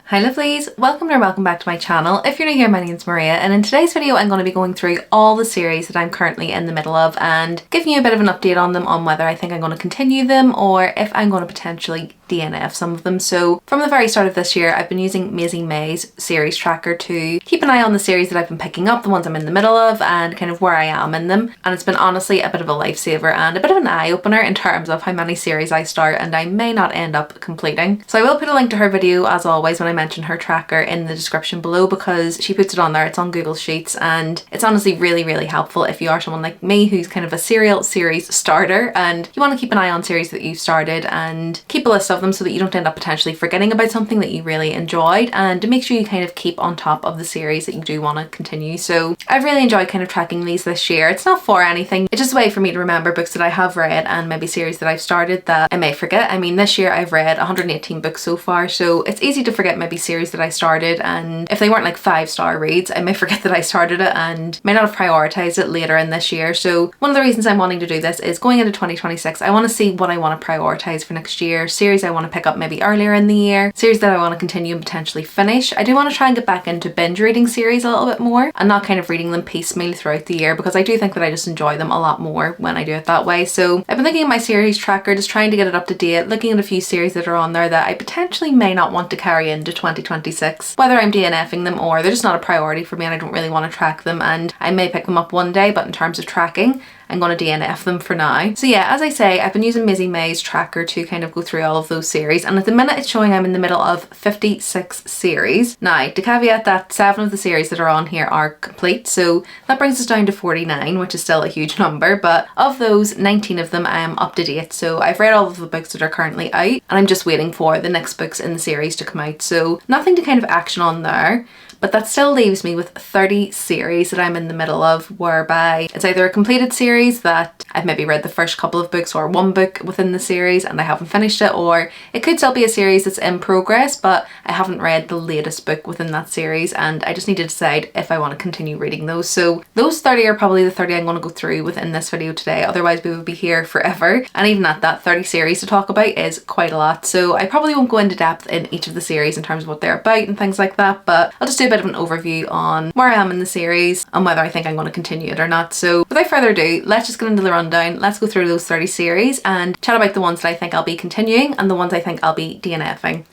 Hi lovelies, welcome or welcome back to my channel. If you're new here, my name's Maria, and in today's video I'm going to be going through all the series that I'm currently in the middle of and giving you a bit of an update on them, on whether I think I'm going to continue them or if I'm going to potentially DNF some of them. So from the very start of this year I've been using Maisie May's series tracker to keep an eye on the series that I've been picking up, the ones I'm in the middle of, and kind of where I am in them, and it's been honestly a bit of a lifesaver and a bit of an eye-opener in terms of how many series I start and I may not end up completing. So I will put a link to her video as always when I mention her tracker in the description below, because she puts it on there. It's on Google Sheets and it's honestly really helpful if you are someone like me who's kind of a serial series starter and you want to keep an eye on series that you've started and keep a list of them so that you don't end up potentially forgetting about something that you really enjoyed, and to make sure you kind of keep on top of the series that you do want to continue. So I've really enjoyed kind of tracking these this year. It's not for anything, it's just a way for me to remember books that I have read and maybe series that I've started that I may forget. I mean, this year I've read 118 books so far, so it's easy to forget maybe series that I started, and if they weren't like 5-star reads I may forget that I started it and may not have prioritized it later in this year. So one of the reasons I'm wanting to do this is going into 2026 I want to see what I want to prioritize for next year, series I want to pick up maybe earlier in the year, series that I want to continue and potentially finish. I do want to try and get back into binge reading series a little bit more and not kind of reading them piecemeal throughout the year, because I do think that I just enjoy them a lot more when I do it that way. So I've been looking at my series tracker, just trying to get it up to date, looking at a few series that are on there that I potentially may not want to carry into 2026, whether I'm DNFing them or they're just not a priority for me and I don't really want to track them, and I may pick them up one day, but in terms of tracking I'm going to DNF them for now. So yeah, as I say, I've been using Maisie May's tracker to kind of go through all of those series, and at the minute it's showing I'm in the middle of 56 series. Now, to caveat that 7 of the series that are on here are complete, so that brings us down to 49, which is still a huge number, but of those 19 of them I am up to date. So I've read all of the books that are currently out and I'm just waiting for the next books in the series to come out, so nothing to kind of action on there. But that still leaves me with 30 series that I'm in the middle of, whereby it's either a completed series that I've maybe read the first couple of books or one book within the series and I haven't finished it, or it could still be a series that's in progress but I haven't read the latest book within that series and I just need to decide if I want to continue reading those. So those 30 are probably the 30 I'm going to go through within this video today, otherwise we would be here forever, and even at that, 30 series to talk about is quite a lot. So I probably won't go into depth in each of the series in terms of what they're about and things like that, but I'll just do a bit of an overview on where I am in the series and whether I think I'm going to continue it or not. So without further ado, let's just get into the rundown. Let's go through those 30 series and chat about the ones that I think I'll be continuing and the ones I think I'll be DNFing.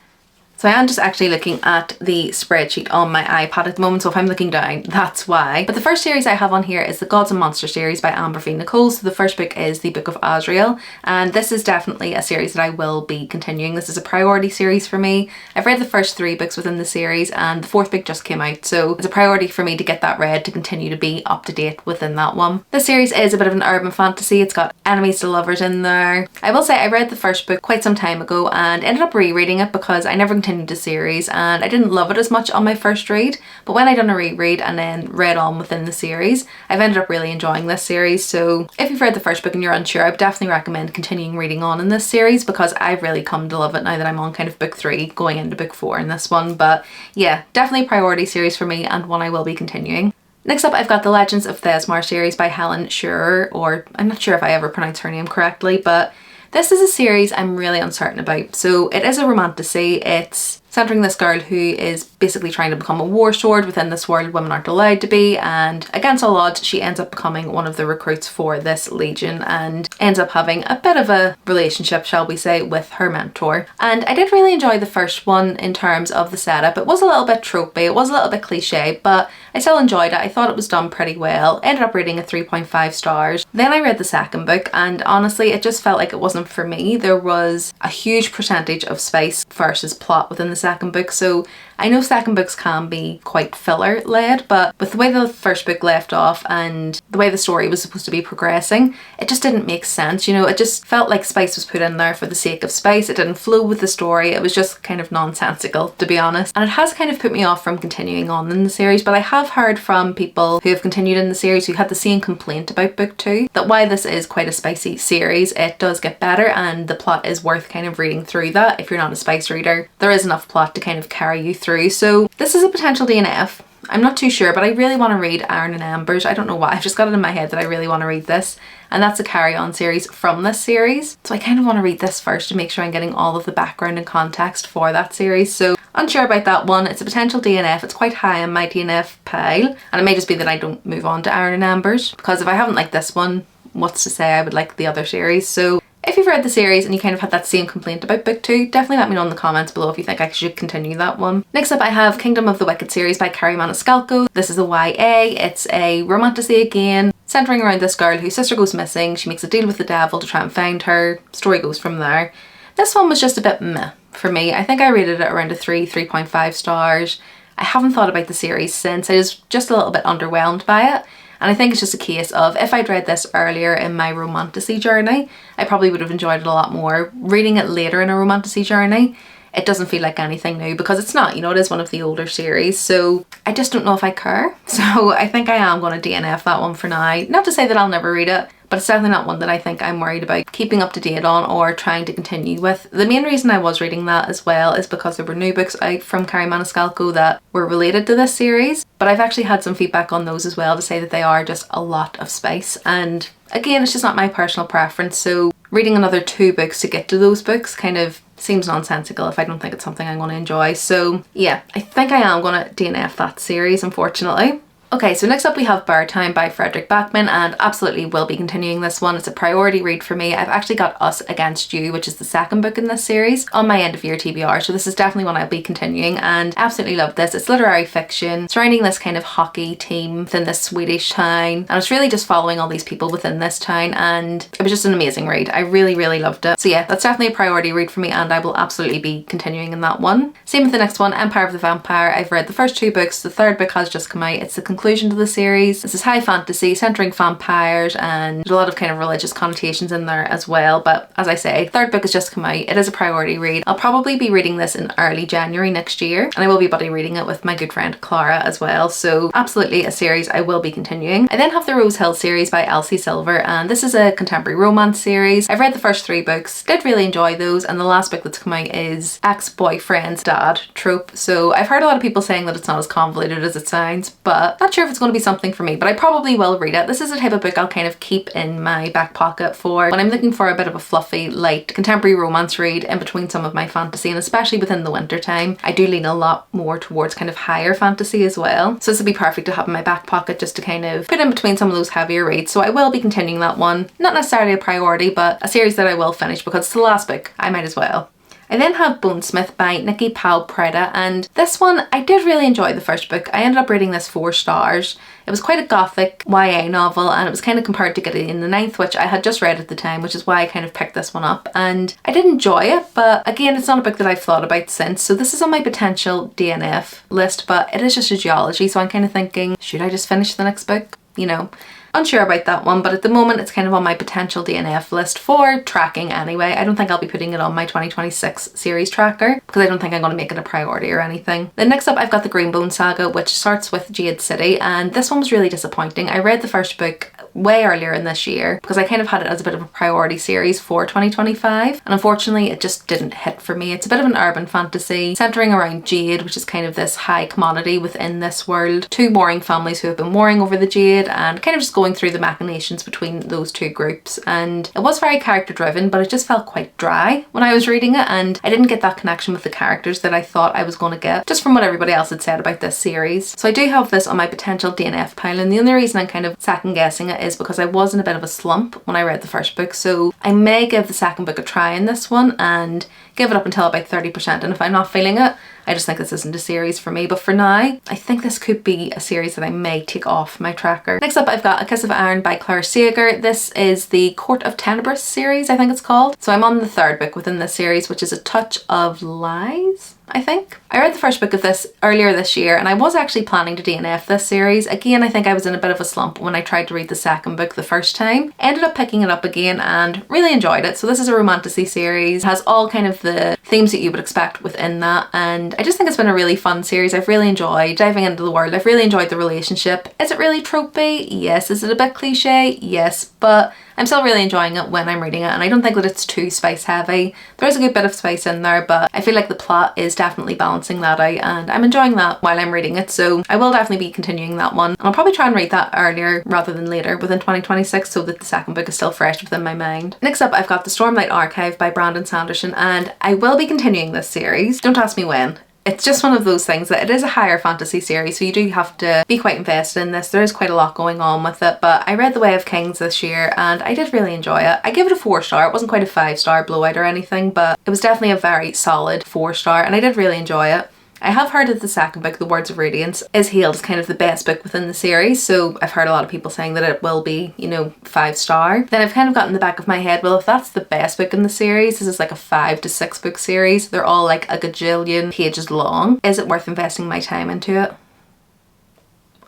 So I am just actually looking at the spreadsheet on my iPad at the moment, so if I'm looking down, that's why. But the first series I have on here is the Gods and Monsters series by Amber V. Nicole. So the first book is the Book of Azrael, and this is definitely a series that I will be continuing. This is a priority series for me. I've read the first 3 books within the series and the 4th book just came out, so it's a priority for me to get that read to continue to be up to date within that one. This series is a bit of an urban fantasy. It's got enemies to lovers in there. I will say I read the first book quite some time ago and ended up rereading it because I never continued the series and I didn't love it as much on my first read, but when I done a reread and then read on within the series, I've ended up really enjoying this series. So if you've read the first book and you're unsure, I would definitely recommend continuing reading on in this series because I've really come to love it now that I'm on kind of book 3 going into book 4 in this one. But yeah, definitely a priority series for me and one I will be continuing. Next up I've got the Legends of Thesmar series by Helen Schurer, or I'm not sure if I ever pronounce her name correctly, but this is a series I'm really uncertain about. So it is a romantasy. It's centering this girl who is basically trying to become a war sword within this world women aren't allowed to be, and against all odds she ends up becoming one of the recruits for this legion and ends up having a bit of a relationship, shall we say, with her mentor. And I did really enjoy the first one in terms of the setup. It was a little bit tropey, it was a little bit cliche, but I still enjoyed it. I thought it was done pretty well. Ended up rating it 3.5 stars. Then I read the second book and honestly it just felt like it wasn't for me. There was a huge percentage of space versus plot within the second book. So I know second books can be quite filler led, but with the way the first book left off and the way the story was supposed to be progressing, it just didn't make sense. You know, it just felt like space was put in there for the sake of space. It didn't flow with the story. It was just kind of nonsensical, to be honest. And it has kind of put me off from continuing on in the series, but I have heard from people who have continued in the series who had the same complaint about book 2, that while this is quite a spicy series, it does get better and the plot is worth kind of reading through that. If you're not a spice reader, there is enough plot to kind of carry you through. So this is a potential DNF. I'm not too sure, but I really want to read Iron and Embers. I don't know why, I've just got it in my head that I really want to read this. And that's a carry-on series from this series. So I kind of want to read this first to make sure I'm getting all of the background and context for that series. So unsure about that one. It's a potential DNF. It's quite high on my DNF pile. And it may just be that I don't move on to Iron and Embers, because if I haven't liked this one, what's to say I would like the other series. So if you've read the series and you kind of had that same complaint about book 2, definitely let me know in the comments below if you think I should continue that one. Next up I have Kingdom of the Wicked series by Kerry Maniscalco. This is a YA. It's a romantasy again, centering around this girl whose sister goes missing. She makes a deal with the devil to try and find her. Story goes from there. This one was just a bit meh for me. I think I rated it around a 3.5 stars. I haven't thought about the series since. I was just a little bit underwhelmed by it. And I think it's just a case of, if I'd read this earlier in my romantasy journey, I probably would have enjoyed it a lot more. Reading it later in a romantasy journey, it doesn't feel like anything new, because it's not, you know, it is one of the older series. So I just don't know if I care. So I think I am going to DNF that one for now. Not to say that I'll never read it, but it's definitely not one that I think I'm worried about keeping up to date on or trying to continue with. The main reason I was reading that as well is because there were new books out from Kerry Maniscalco that were related to this series, but I've actually had some feedback on those as well to say that they are just a lot of space. And again, it's just not my personal preference, so reading another 2 books to get to those books kind of seems nonsensical if I don't think it's something I'm going to enjoy. So yeah, I think I am going to DNF that series, unfortunately. Okay, so next up we have Bear Time by Frederick Backman, and absolutely will be continuing this one. It's a priority read for me. I've actually got Us Against You, which is the second book in this series, on my end of year TBR, so this is definitely one I'll be continuing, and absolutely love this. It's literary fiction surrounding this kind of hockey team within this Swedish town, and it's really just following all these people within this town, and it was just an amazing read. I really, really loved it. So yeah, that's definitely a priority read for me, and I will absolutely be continuing in that one. Same with the next one, Empire of the Vampire. I've read the first 2 books. The 3rd book has just come out. It's the conclusion to the series. This is high fantasy centering vampires, and there's a lot of kind of religious connotations in there as well, but as I say, 3rd book has just come out. It is a priority read. I'll probably be reading this in early January next year, and I will be buddy reading it with my good friend Clara as well, so absolutely a series I will be continuing. I then have the Rose Hill series by Elsie Silver, and this is a contemporary romance series. I've read the first 3 books, did really enjoy those, and the last book that's come out is ex-boyfriend's dad trope. So I've heard a lot of people saying that it's not as convoluted as it sounds, but not sure if it's going to be something for me, but I probably will read it. This is a type of book I'll kind of keep in my back pocket for when I'm looking for a bit of a fluffy, light, contemporary romance read in between some of my fantasy, and especially within the winter time. I do lean a lot more towards kind of higher fantasy as well. So this would be perfect to have in my back pocket just to kind of put in between some of those heavier reads. So I will be continuing that one. Not necessarily a priority, but a series that I will finish because it's the last book. I might as well. I then have Bonesmith by Nikki Powell Preda, and this one I did really enjoy the first book. I ended up rating this 4 stars. It was quite a gothic YA novel, and it was kind of compared to Gideon the Ninth, which I had just read at the time, which is why I kind of picked this one up, and I did enjoy it, but again, it's not a book that I've thought about since. So this is on my potential DNF list, but it is just a geology, so I'm kind of thinking, should I just finish the next book? You know, unsure about that one, but at the moment it's kind of on my potential DNF list for tracking anyway. I don't think I'll be putting it on my 2026 series tracker because I don't think I'm going to make it a priority or anything. Then next up I've got the Greenbone Saga, which starts with Jade City, and this one was really disappointing. I read the first book way earlier in this year because I kind of had it as a bit of a priority series for 2025, and unfortunately it just didn't hit for me. It's a bit of an urban fantasy centering around jade, which is kind of this high commodity within this world. 2 warring families who have been warring over the jade and kind of just going through the machinations between those 2 groups, and it was very character driven, but it just felt quite dry when I was reading it, and I didn't get that connection with the characters that I thought I was going to get just from what everybody else had said about this series. So I do have this on my potential DNF pile, and the only reason I'm kind of second guessing it is because I was in a bit of a slump when I read the first book, so I may give the second book a try in this one and give it up until about 30%, and if I'm not feeling it, I just think this isn't a series for me. But for now, I think this could be a series that I may take off my tracker. Next up I've got A Kiss of Iron by Claire Sager. This is the Court of Tenebris series, I think it's called. So I'm on the 3rd book within this series, which is A Touch of Lies, I think. I read the first book of this earlier this year, and I was actually planning to DNF this series. Again, I think I was in a bit of a slump when I tried to read the second book the first time. Ended up picking it up again and really enjoyed it. So this is a romantasy series. It has all kind of the themes that you would expect within that, and I just think it's been a really fun series. I've really enjoyed diving into the world. I've really enjoyed the relationship. Is it really tropey? Yes. Is it a bit cliche? Yes. But I'm still really enjoying it when I'm reading it, and I don't think that it's too spice heavy. There is a good bit of spice in there, but I feel like the plot is definitely balancing that out, and I'm enjoying that while I'm reading it, so I will definitely be continuing that one. And I'll probably try and read that earlier rather than later within 2026 so that the second book is still fresh within my mind. Next up, I've got The Stormlight Archive by Brandon Sanderson, and I will be continuing this series. Don't ask me when. It's just one of those things that it is a higher fantasy series, so you do have to be quite invested in this. There is quite a lot going on with it, but I read The Way of Kings this year and I did really enjoy it. I gave it a 4-star. It wasn't quite a 5-star blowout or anything, but it was definitely a very solid 4-star, and I did really enjoy it. I have heard that the second book, The Words of Radiance, is hailed as kind of the best book within the series, so I've heard a lot of people saying that it will be, you know, 5-star. Then I've kind of got in the back of my head, well, if that's the best book in the series, this is like a 5 to 6 book series, they're all like a gajillion pages long, is it worth investing my time into it?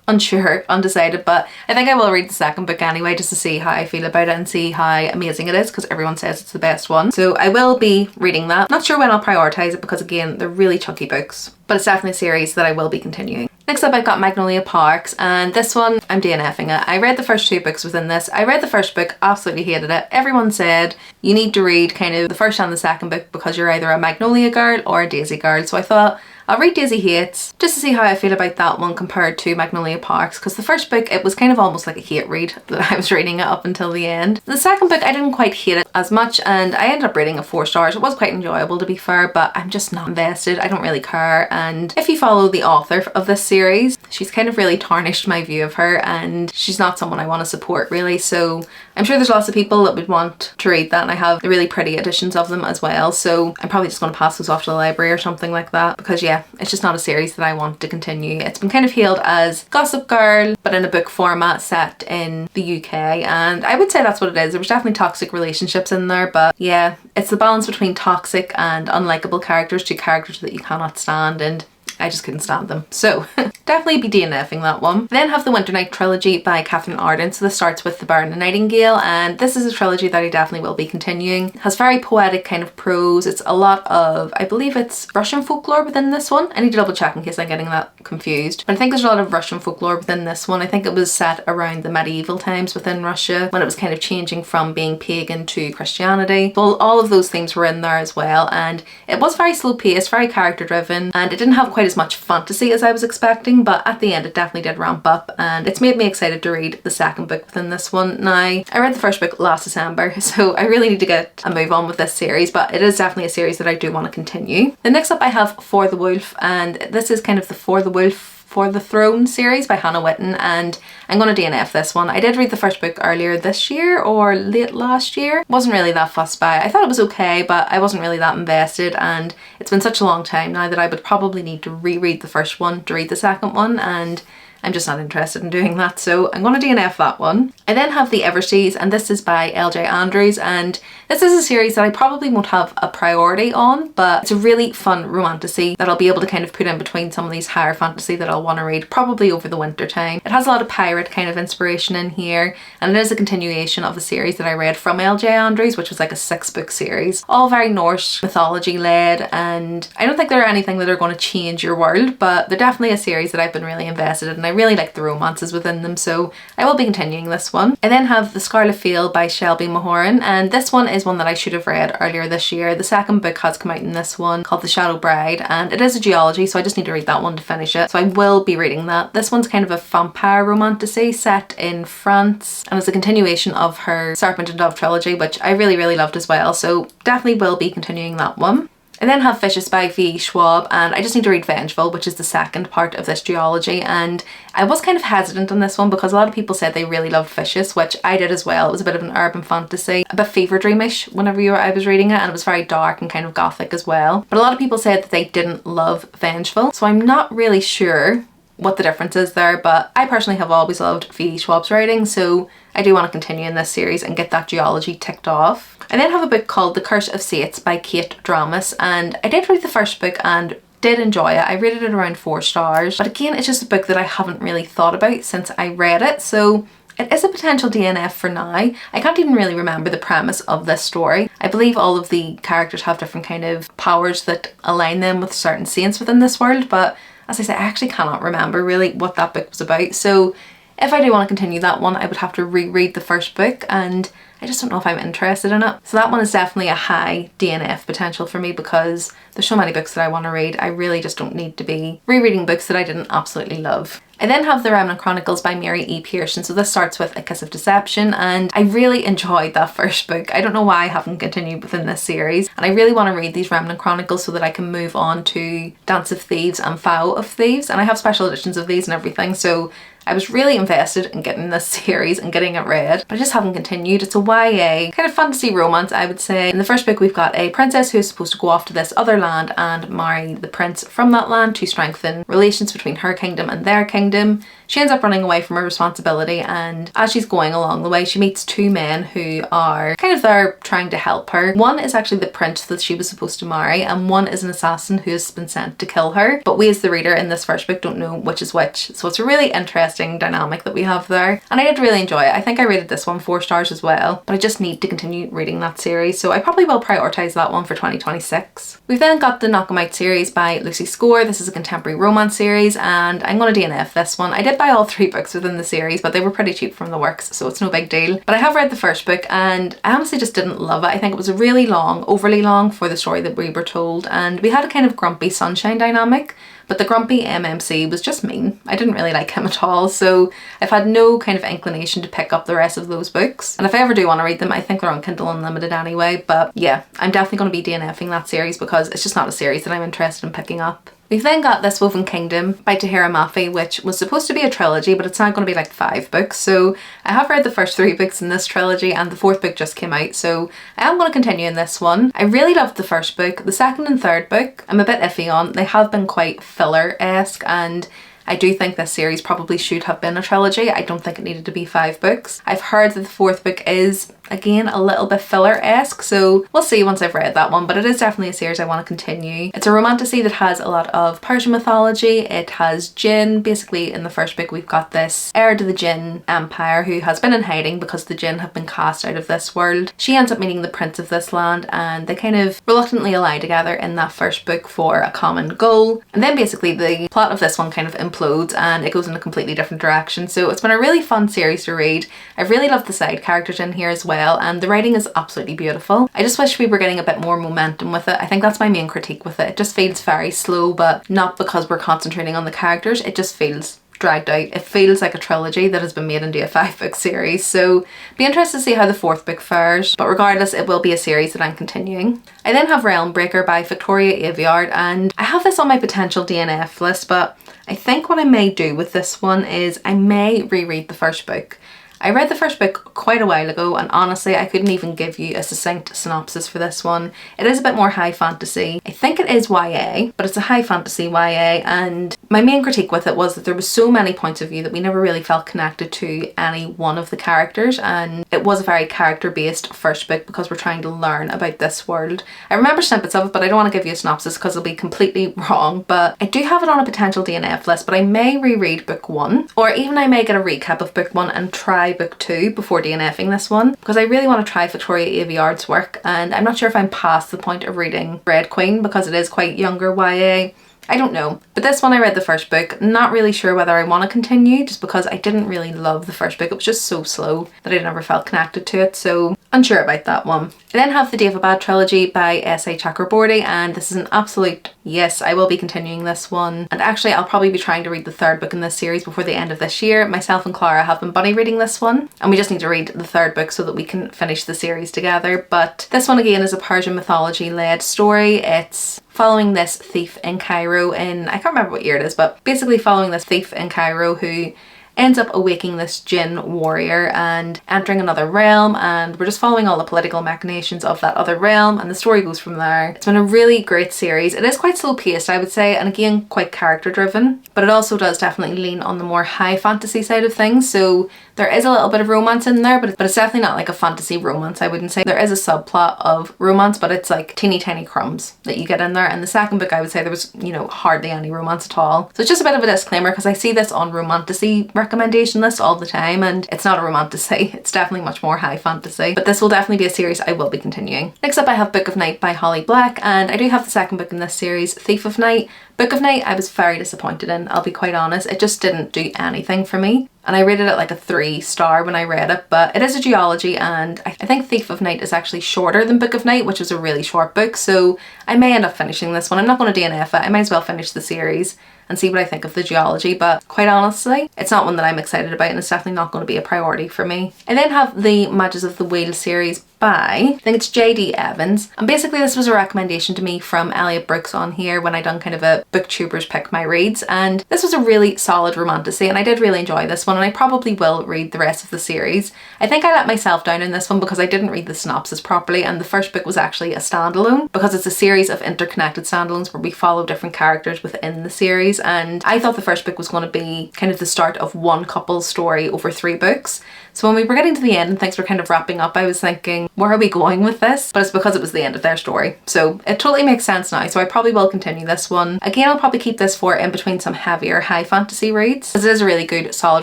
Unsure, undecided, but I think I will read the second book anyway just to see how I feel about it and see how amazing it is, because everyone says it's the best one. So I will be reading that. Not sure when I'll prioritise it because again, they're really chunky books, but it's definitely a series that I will be continuing. Next up, I've got Magnolia Parks, and this one, I'm DNF'ing it. I read the first 2 books within this. I read the first book, absolutely hated it. Everyone said you need to read kind of the first and the second book because you're either a Magnolia girl or a Daisy girl. So I thought I'll read Daisy Hates just to see how I feel about that one compared to Magnolia Parks, because the first book, it was kind of almost like a hate read that I was reading it up until the end. The second book, I didn't quite hate it as much, and I ended up rating it 4 stars. It was quite enjoyable to be fair, but I'm just not invested. I don't really care, and if you follow the author of this series, she's kind of really tarnished my view of her, and she's not someone I want to support really, so I'm sure there's lots of people that would want to read that, and I have the really pretty editions of them as well, so I'm probably just going to pass those off to the library or something like that, because yeah, it's just not a series that I want to continue. It's been kind of hailed as Gossip Girl, but in a book format set in the UK, and I would say that's what it is. There was definitely toxic relationships in there, but yeah, it's the balance between toxic and unlikable characters, 2 characters that you cannot stand, and I just couldn't stand them. So definitely be DNF'ing that one. I then have the Winter Night trilogy by Catherine Arden. So this starts with The Baron and Nightingale, and this is a trilogy that I definitely will be continuing. It has very poetic kind of prose. It's a lot of, I believe it's Russian folklore within this one. I need to double check in case I'm getting that confused. But I think there's a lot of Russian folklore within this one. I think it was set around the medieval times within Russia when it was kind of changing from being pagan to Christianity. So all of those themes were in there as well, and it was very slow paced, very character driven, and it didn't have quite as much fantasy as I was expecting, but at the end it definitely did ramp up, and it's made me excited to read the second book within this one. Now, I read the first book last December, so I really need to get a move on with this series, but it is definitely a series that I do want to continue. The next up I have For the Wolf, and this is kind of the For the Wolf for the Throne series by Hannah Witten, and I'm going to DNF this one. I did read the first book earlier this year or late last year. Wasn't really that fussed by it. I thought it was okay, but I wasn't really that invested, and it's been such a long time now that I would probably need to reread the first one to read the second one, and I'm just not interested in doing that, so I'm going to DNF that one. I then have The Everseas, and this is by LJ Andrews, and this is a series that I probably won't have a priority on, but it's a really fun romantasy that I'll be able to kind of put in between some of these higher fantasy that I'll want to read probably over the winter time. It has a lot of pirate kind of inspiration in here, and it is a continuation of a series that I read from LJ Andrews, which was like a 6-book series, all very Norse mythology led, and I don't think they're anything that are going to change your world, but they're definitely a series that I've been really invested in, and I really like the romances within them, so I will be continuing this one. I then have The Scarlet Field by Shelby Mahoran, and this one is one that I should have read earlier this year. The second book has come out in this one called The Shadow Bride, and it is a geology, so I just need to read that one to finish it, so I will be reading that. This one's kind of a vampire romantasy set in France, and it's a continuation of her Serpent and Dove trilogy, which I really loved as well, so definitely will be continuing that one. I then have Vicious by V. Schwab, and I just need to read Vengeful, which is the second part of this duology, and I was kind of hesitant on this one because a lot of people said they really loved Vicious, which I did as well. It was a bit of an urban fantasy, a bit fever dreamish whenever I was reading it, and it was very dark and kind of gothic as well. But a lot of people said that they didn't love Vengeful, so I'm not really sure what the difference is there, but I personally have always loved V. Schwab's writing, so I do want to continue in this series and get that duology ticked off. I then have a book called The Curse of Sates by Kate Dramas, and I did read the first book and did enjoy it. I rated it around 4 stars, but again, it's just a book that I haven't really thought about since I read it, so it is a potential DNF for now. I can't even really remember the premise of this story. I believe all of the characters have different kind of powers that align them with certain saints within this world, but as I say, I actually cannot remember really what that book was about, so if I do want to continue that one, I would have to reread the first book, and I just don't know if I'm interested in it. So that one is definitely a high DNF potential for me because there's so many books that I want to read. I really just don't need to be rereading books that I didn't absolutely love. I then have The Remnant Chronicles by Mary E. Pearson. So this starts with A Kiss of Deception, and I really enjoyed that first book. I don't know why I haven't continued within this series, and I really want to read these Remnant Chronicles so that I can move on to Dance of Thieves and Vow of Thieves, and I have special editions of these and everything, so I was really invested in getting this series and getting it read, but I just haven't continued. It's a YA kind of fantasy romance, I would say. In the first book, we've got a princess who is supposed to go off to this other land and marry the prince from that land to strengthen relations between her kingdom and their kingdom. She ends up running away from her responsibility, and as she's going along the way, she meets two men who are kind of there trying to help her. One is actually the prince that she was supposed to marry, and one is an assassin who has been sent to kill her. But we as the reader in this first book don't know which is which, so it's a really interesting dynamic that we have there. And I did really enjoy it. I think I rated this one 4 stars as well, but I just need to continue reading that series, so I probably will prioritise that one for 2026. We've then got the Knock 'em Out series by Lucy Score. This is a contemporary romance series, and I'm going to DNF this one. I did buy all 3 books within the series, but they were pretty cheap from the works, so it's no big deal. But I have read the first book and I honestly just didn't love it. I think it was a really long, overly long for the story that we were told, and we had a kind of grumpy sunshine dynamic, but the grumpy MMC was just mean. I didn't really like him at all, so I've had no kind of inclination to pick up the rest of those books. And if I ever do want to read them, I think they're on Kindle Unlimited anyway, but yeah, I'm definitely going to be DNFing that series because it's just not a series that I'm interested in picking up. We've then got This Woven Kingdom by Tahira Mafi, which was supposed to be a trilogy, but it's now going to be like 5 books. So I have read the first 3 books in this trilogy, and the 4th book just came out, so I am going to continue in this one. I really loved the first book. The second and third book I'm a bit iffy on. They have been quite filler-esque, and I do think this series probably should have been a trilogy. I don't think it needed to be 5 books. I've heard that the 4th book is, again, a little bit filler-esque, so we'll see once I've read that one, but it is definitely a series I want to continue. It's a romantasy that has a lot of Persian mythology. It has jinn. Basically, in the first book, we've got this heir to the jinn empire who has been in hiding because the jinn have been cast out of this world. She ends up meeting the prince of this land, and they kind of reluctantly ally together in that first book for a common goal. And then basically the plot of this one kind of implodes and it goes in a completely different direction. So it's been a really fun series to read. I've really loved the side characters in here as well, and the writing is absolutely beautiful. I just wish we were getting a bit more momentum with it. I think that's my main critique with it. It just feels very slow, but not because we're concentrating on the characters. It just feels dragged out. It feels like a trilogy that has been made into a 5-book series, so be interested to see how the 4th book fares, but regardless, it will be a series that I'm continuing. I then have Realm Breaker by Victoria Aveyard, and I have this on my potential DNF list, but I think what I may do with this one is I may reread the first book. I read the first book quite a while ago, and honestly I couldn't even give you a succinct synopsis for this one. It is a bit more high fantasy. I think it is YA, but it's a high fantasy YA, and my main critique with it was that there was so many points of view that we never really felt connected to any one of the characters, and it was a very character based first book because we're trying to learn about this world. I remember snippets of it, but I don't want to give you a synopsis because it'll be completely wrong, but I do have it on a potential DNF list, but I may reread book 1, or even I may get a recap of book 1 and try book 2 before DNFing this one, because I really want to try Victoria Aveyard's work, and I'm not sure if I'm past the point of reading Red Queen because it is quite younger YA. I don't know, but this one I read the first book, not really sure whether I want to continue just because I didn't really love the first book. It was just so slow that I never felt connected to it, so unsure about that one. I then have the Daevabad trilogy by S.A. Chakraborty, and this is an absolute yes, I will be continuing this one, and actually I'll probably be trying to read the 3rd book in this series before the end of this year. Myself and Clara have been buddy reading this one, and we just need to read the 3rd book so that we can finish the series together. But this one again is a Persian mythology led story. It's following this thief in Cairo in, I can't remember what year it is, but basically following this thief in Cairo who ends up awaking this jinn warrior and entering another realm, and we're just following all the political machinations of that other realm, and the story goes from there. It's been a really great series. It is quite slow paced, I would say, and again quite character driven, but it also does definitely lean on the more high fantasy side of things, so there is a little bit of romance in there, but it's definitely not like a fantasy romance, I wouldn't say. There is a subplot of romance, but it's like teeny tiny crumbs that you get in there. And the second book, I would say there was, you know, hardly any romance at all. So it's just a bit of a disclaimer because I see this on romantasy recommendation list all the time, and it's not a romantasy, it's definitely much more high fantasy, but this will definitely be a series I will be continuing. Next up I have Book of Night by Holly Black, and I do have the second book in this series, Thief of Night. Book of Night I was very disappointed in, I'll be quite honest. It just didn't do anything for me, and I rated it like a 3-star when I read it, but it is a duology, and I think Thief of Night is actually shorter than Book of Night, which is a really short book, so I may end up finishing this one. I'm not going to DNF it, I might as well finish the series and see what I think of the duology, but quite honestly, it's not one that I'm excited about, and it's definitely not going to be a priority for me. I then have the Matches of the Wheel series by, I think it's J.D. Evans, and basically this was a recommendation to me from Elliot Brooks on here when I done kind of a booktubers pick my reads, and this was a really solid romantasy, and I did really enjoy this one, and I probably will read the rest of the series. I think I let myself down in this one because I didn't read the synopsis properly, and the first book was actually a standalone because it's a series of interconnected standalones where we follow different characters within the series, and I thought the first book was going to be kind of the start of one couple's story over 3 books. So when we were getting to the end and things were kind of wrapping up, I was thinking, where are we going with this? But it's because it was the end of their story. So it totally makes sense now, so I probably will continue this one. Again, I'll probably keep this for in between some heavier high fantasy reads, because it is a really good solid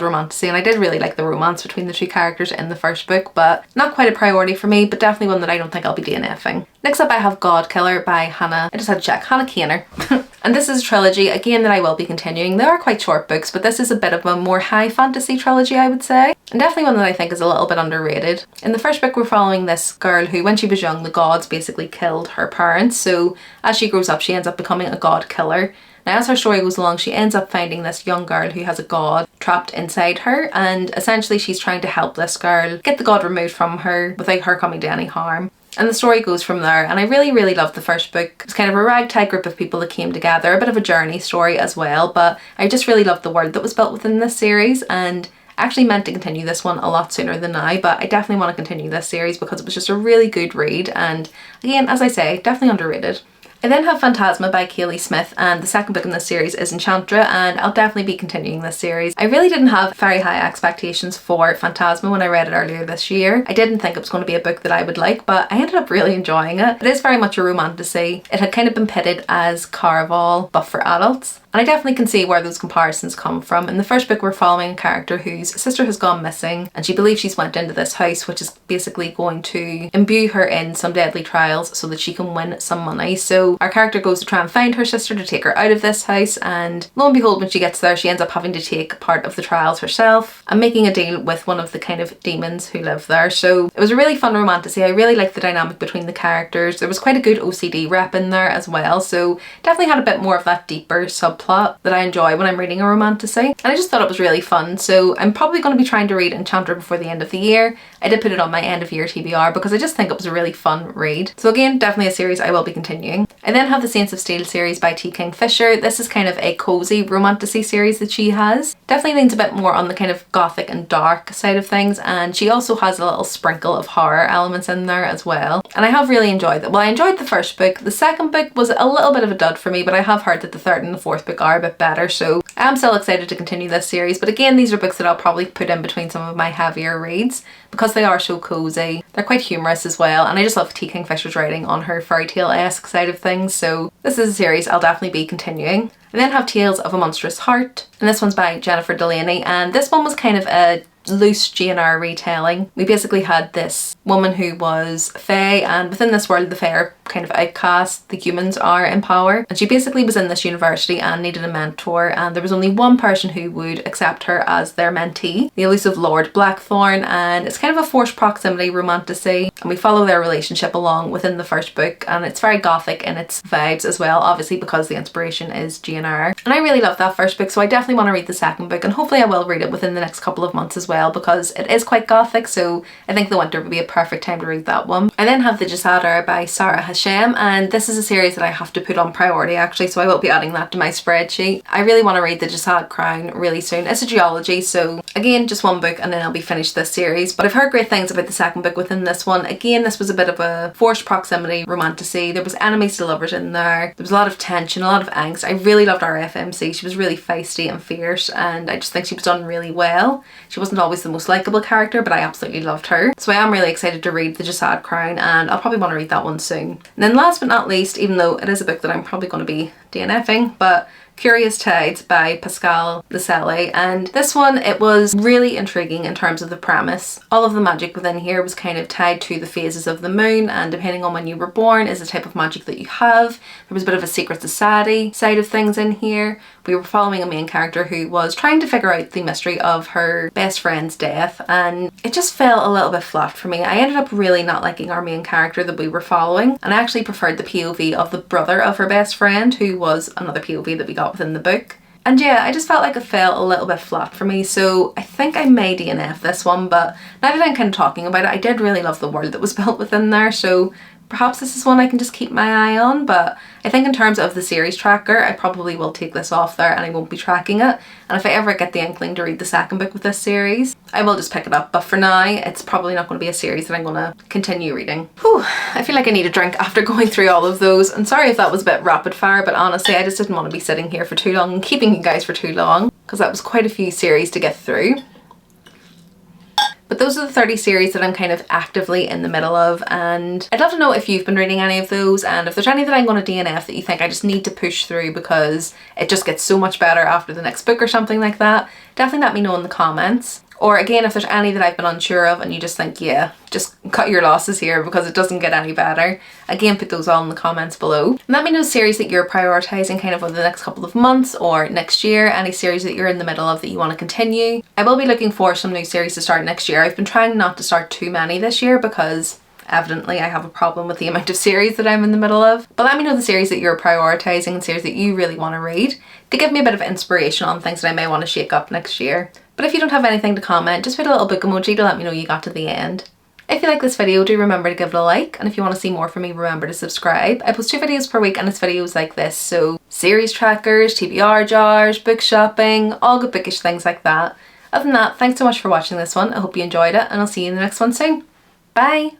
romantasy, and I did really like the romance between the 2 characters in the first book, but not quite a priority for me, but definitely one that I don't think I'll be DNFing. Next up I have God Killer by Hannah, I just had to check, Hannah Kaner. And this is a trilogy, again, that I will be continuing. They are quite short books, but this is a bit of a more high fantasy trilogy, I would say. And definitely one that I think is a little bit underrated. In the first book, we're following this girl who, when she was young, the gods basically killed her parents. So as she grows up, she ends up becoming a god killer. Now, as her story goes along, she ends up finding this young girl who has a god trapped inside her, and essentially she's trying to help this girl get the god removed from her without her coming to any harm. And the story goes from there, and I really loved the first book. It was kind of a ragtag group of people that came together, a bit of a journey story as well, but I just really loved the world that was built within this series, and I actually meant to continue this one a lot sooner than now, but I definitely want to continue this series because it was just a really good read, and again, as I say, definitely underrated. I then have Phantasma by Kaylee Smith, and the second book in this series is Enchantra, and I'll definitely be continuing this series. I really didn't have very high expectations for Phantasma when I read it earlier this year. I didn't think it was going to be a book that I would like, but I ended up really enjoying it. It is very much a romantasy. It had kind of been pitted as Caraval, but for adults. And I definitely can see where those comparisons come from. In the first book, we're following a character whose sister has gone missing, and she believes she's went into this house, which is basically going to imbue her in some deadly trials so that she can win some money. So our character goes to try and find her sister to take her out of this house, and lo and behold, when she gets there, she ends up having to take part of the trials herself and making a deal with one of the kind of demons who live there. So it was a really fun romantasy. I really liked the dynamic between the characters. There was quite a good OCD rep in there as well, so definitely had a bit more of that deeper subplot that I enjoy when I'm reading a romantasy, and I just thought it was really fun. So I'm probably going to be trying to read Enchantra before the end of the year. I did put it on my end of year TBR because I just think it was a really fun read. So again, definitely a series I will be continuing. I then have the Saints of Steel series by T. Kingfisher. This is kind of a cozy romantasy series that she has. Definitely leans a bit more on the kind of gothic and dark side of things, and she also has a little sprinkle of horror elements in there as well. And I have really enjoyed it. Well, I enjoyed the first book. The second book was a little bit of a dud for me, but I have heard that the third and the fourth book are a bit better, so I'm still excited to continue this series. But again, these are books that I'll probably put in between some of my heavier reads because they are so cozy. They're quite humorous as well, and I just love T. Kingfisher's writing on her fairy tale-esque side of things, so this is a series I'll definitely be continuing. I then have Tales of a Monstrous Heart, and this one's by Jennifer Delaney, and this one was kind of a loose GNR retelling. We basically had this woman who was fae, and within this world the fae are kind of outcast, the humans are in power, and she basically was in this university and needed a mentor, and there was only one person who would accept her as their mentee, the elusive Lord Blackthorn, and it's kind of a forced proximity romantasy, and we follow their relationship along within the first book, and it's very gothic in its vibes as well, obviously because the inspiration is GNR. And I really loved that first book, so I definitely want to read the second book, and hopefully I will read it within the next couple of months as well, because it is quite gothic, so I think the winter would be a perfect time to read that one. I then have The Jasadar by Sarah Hashem, and this is a series that I have to put on priority actually, so I will be adding that to my spreadsheet. I really want to read The Jasad Crown really soon. It's a duology, so again, just one book and then I'll be finished this series, but I've heard great things about the second book within this one. Again, this was a bit of a forced proximity romantasy. There was enemies to lovers in there. There was a lot of tension, a lot of angst. I really loved our FMC. She was really feisty and fierce, and I just think she was done really well. She wasn't always the most likeable character, but I absolutely loved her. So I am really excited to read The Jasad Crown, and I'll probably want to read that one soon. And then last but not least, even though it is a book that I'm probably going to be DNFing, but Curious Tides by Pascal Lascelles, and this one, it was really intriguing in terms of the premise. All of the magic within here was kind of tied to the phases of the moon, and depending on when you were born is the type of magic that you have. There was a bit of a secret society side of things in here. We were following a main character who was trying to figure out the mystery of her best friend's death, and it just fell a little bit flat for me. I ended up really not liking our main character that we were following, and I actually preferred the POV of the brother of her best friend, who was another POV that we got within the book. And yeah, I just felt like it fell a little bit flat for me, so I think I may DNF this one, but now that I'm kind of talking about it, I did really love the world that was built within there, so perhaps this is one I can just keep my eye on. But I think in terms of the series tracker, I probably will take this off there and I won't be tracking it. And if I ever get the inkling to read the second book with this series, I will just pick it up. But for now, it's probably not going to be a series that I'm going to continue reading. Whew, I feel like I need a drink after going through all of those. And sorry if that was a bit rapid fire, but honestly, I just didn't want to be sitting here for too long and keeping you guys for too long, because that was quite a few series to get through. But those are the 30 series that I'm kind of actively in the middle of, and I'd love to know if you've been reading any of those, and if there's any that I'm going to DNF that you think I just need to push through because it just gets so much better after the next book or something like that. Definitely let me know in the comments. Or again, if there's any that I've been unsure of and you just think, yeah, just cut your losses here because it doesn't get any better, again, put those all in the comments below. And let me know series that you're prioritising kind of over the next couple of months or next year, any series that you're in the middle of that you want to continue. I will be looking for some new series to start next year. I've been trying not to start too many this year because evidently I have a problem with the amount of series that I'm in the middle of. But let me know the series that you're prioritising and series that you really want to read to give me a bit of inspiration on things that I may want to shake up next year. But if you don't have anything to comment, just put a little book emoji to let me know you got to the end. If you like this video, do remember to give it a like, and if you want to see more from me, remember to subscribe. I post 2 videos per week and it's videos like this, so series trackers, TBR jars, book shopping, all good bookish things like that. Other than that, thanks so much for watching this one. I hope you enjoyed it, and I'll see you in the next one soon. Bye!